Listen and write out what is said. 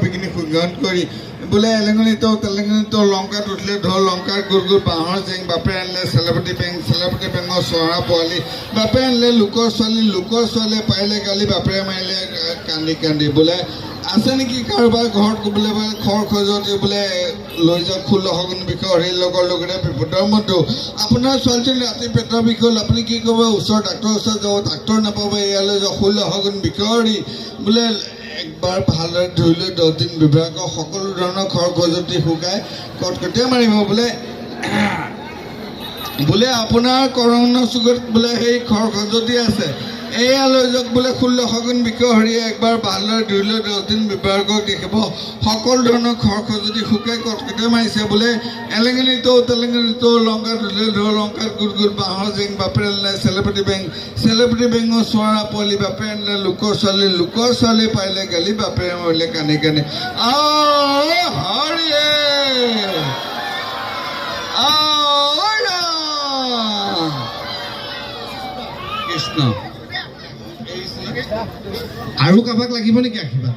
বিঘিনি সুগ্ৰহণ কৰি বোলে এলেঙনিত তেলেঙনিত লংকাত উঠিলে ঢোল লংকাৰ গুৰ গুৰ বাঁহৰ জেং বাপে আনিলে চেলেপতি বেঙৰ চৰা পোৱালি বাপে আনিলে লোকৰ ছোৱালী পাৰিলে গালি বাপেৰে মাৰিলে কান্দি কান্দি বোলে আছে নেকি কাৰোবাৰ ঘৰত বোলে খৰ খজতি বোলে লৈ যাওক 16 শগুন বিষয় হৰি লগৰ লগতে বিপদৰ মতো আপোনাৰ ছোৱালীজনী ৰাতি পেটৰ বিষ হ'ল আপুনি কি ক'ব ওচৰ ডাক্তৰৰ ওচৰত যাব ডাক্তৰ নাপাব ইয়ালৈ যাওক 16 শগুন বিষয় হৰি বোলে একবাৰ ভালদৰে ধুই লৈ 10 দিন ব্যৱহাৰ কৰক সকলো ধৰণৰ খৰ খজতি শুকাই কটকটীয়া মাৰিব বোলে আপোনাৰ কৰোণা চুগত বোলে সেই খৰ খজতি আছে এয়া লৈ যাওক বোলে 16 শগুন বিষয় হৰিয়ে একবাৰ ভালদৰে ধুই লৈ 10 দিন ব্যৱহাৰ কৰক দেখিব সকলো ধৰণৰ খৰ খজতি শুকাই কটকটীয়া মাৰিছে বোলে এলেঙনিত তেলেঙনিত লংকাত উঠিলে ঢোল লংকাত গুৰ গুৰ বাঁহৰ জেং বাপে আনিলে চেলেপতি বেঙৰ চৰা পোৱালি বাপে আনিলে লোকৰ ছোৱালী পাৰিলে গালি বাপেৰে মাৰিলে কানে কানে হৰিয়ে কৃষ্ণ আৰু কাবাক লাগিব নেকি আশীৰ্বাদ